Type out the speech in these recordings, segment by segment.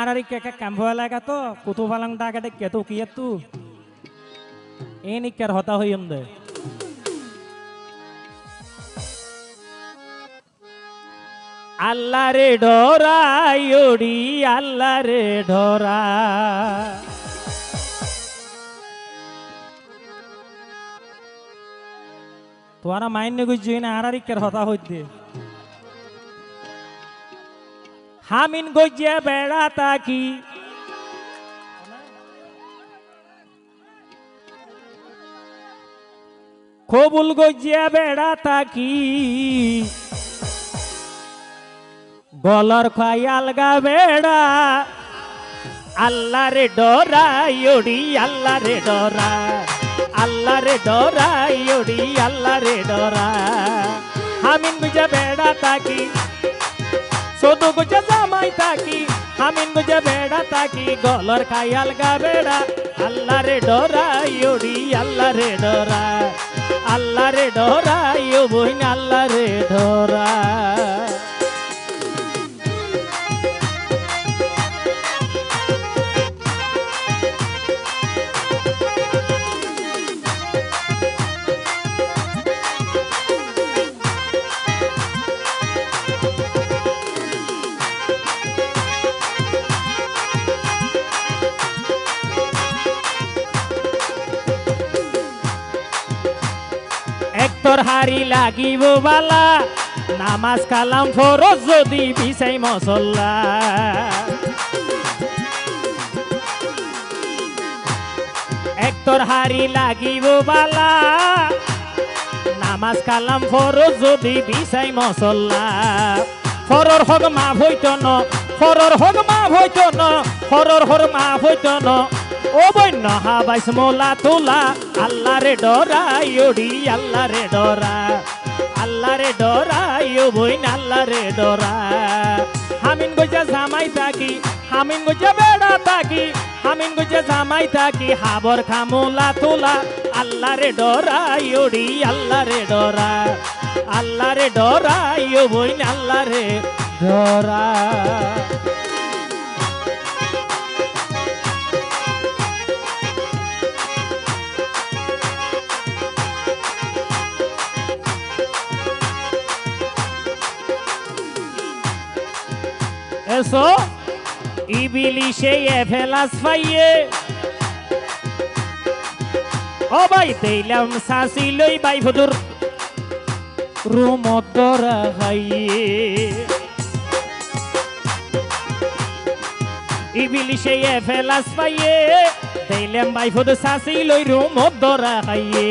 arari keka kambola ka to kutu falang ta kade ketu kiyatu ini ker hota hoyum de Allah re dhora yodi Allah re dhora তোমারা মাইন্নে গুজি না আরারি ker hota hoyde হামিন গজিয়া বেড়া তাকি কবুল গজিয়া বেড়া তাকি গলর খায়াল গা বেড়া আল্লাহ রে ডরা ইড়ি আল্লাহ রে ডরা আল্লাহ রে ডরা ইড়ি আল্লাহ রে ডরা হামিন গজিয়া বেড়া তাকি सोदो गुजा जामाई ताकी हामिन गुजा बेड़ा ताकी गलर खायाल गा बेड़ा अल्लाह रे डोरा योड़ी अल्लाह रे डोरा यो बोइन अल्लाह रे डोरा তোর হারি লাগিব বালা নামাজ কালাম ফরজ যদি বিছাই মসল্লা এক তোর হারি লাগিব বালা নামাজ কালাম ফরজ যদি বিছাই মসল্লা ফরর হক মাফ হইত ন ফরর হক মাফ হইত ন ফরর হক মাফ হইত ন ও বন্য হাবাইস মোলা তোলা আল্লাহ রে ডরা ইড়ি আল্লাহ রে ডরা ইউ বইন আল্লাহ রে ডরা হামিন গজা জামাই থাকি হামিন গজা বেড়া থাকি হামিন গজা জামাই থাকি হাবর খামোলা তোলা আল্লাহ রে ডরা ইড়ি আল্লাহ রে ডরা ইউ বইন আল্লাহ রে ডরা এসো ইবিলিশে এফেলাস ফাইয়ে ও ভাই দেইলাম সাসি লই ভাই ভদুর রুমদর হাইয়ে ইবিলিশে এফেলাস ফাইয়ে দেইলাম ভাই ভদুর সাসি লই রুমদর হাইয়ে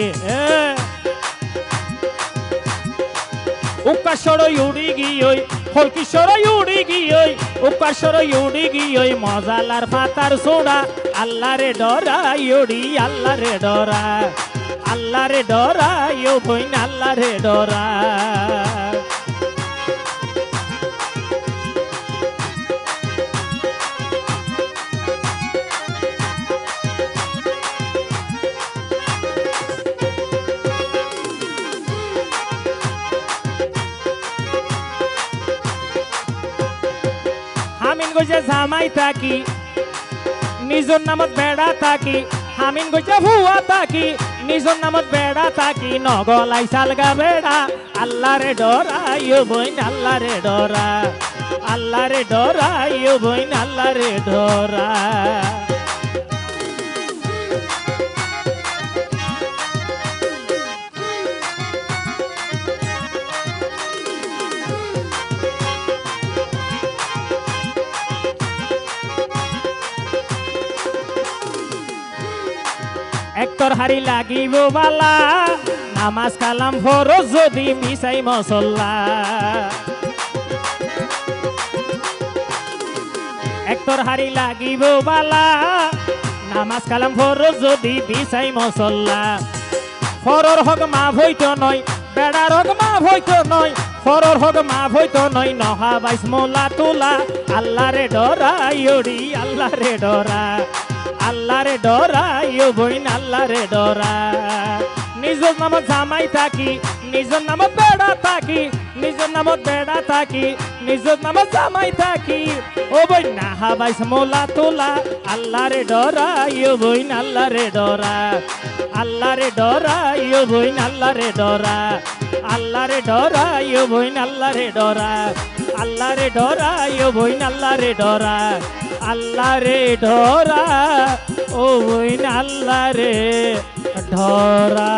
উকাশড়ই উড়ি গিয়ই হলকি সরই উড়ি গিয়ই উকাশড়ই উড়ি গিয়ই মজালার পাতার সোড়া আল্লাহ রে ডরা ইড়ি আল্লাহ রে ডরা ইউ বইন আল্লাহ রে ডরা হামিন গজা জামাই থাকি নিজর নামত বেড়া থাকি হামিন গজা ভুয়া থাকি নিজর নামত বেড়া থাকি নগলাই সালগা বেড়া আল্লাহ রে ডরা ইউ বইন আল্লাহ রে ডরা ইউ বইন আল্লাহ রে ডরা একতর হারি লাগিব বালা নামাজ কালাম ফরজ যদি মিছাই মসল্লা একতর হারি লাগিব বালা নামাজ কালাম ফরজ যদি মিছাই মসল্লা ফরর হক মাফ হইত নয় বেড়ার হক মাফ হইত নয় ফরর হক মাফ হইত নয় নহা বাইস মোলা তোলা আল্লাহ রে ডরা ইড়ি আল্লাহ রে ডরা ইউ বইন আল্লাহ রে ডরা নিজর নামত জামাই থাকি নিজের নামত বেড়া থাকি নিজের নামত বেড়া থাকি নিজের নামত জামাই থাকি ও বই না হাবাইস মোলা তোলা আল্লাহ রে ডরা ইয়ো বই আল্লাহ রে ডরা আল্লাহ রে ডরা ইয়ো বই আল্লাহ রে ডরা আল্লাহ রে ডরা ইয়ো বই আল্লাহ রে ডরা আল্লাহ রে ডরা ইয়ো বই আল্লাহ রে ডরা আল্লাহ রে ডরা ও বই আল্লাহ রে ডরা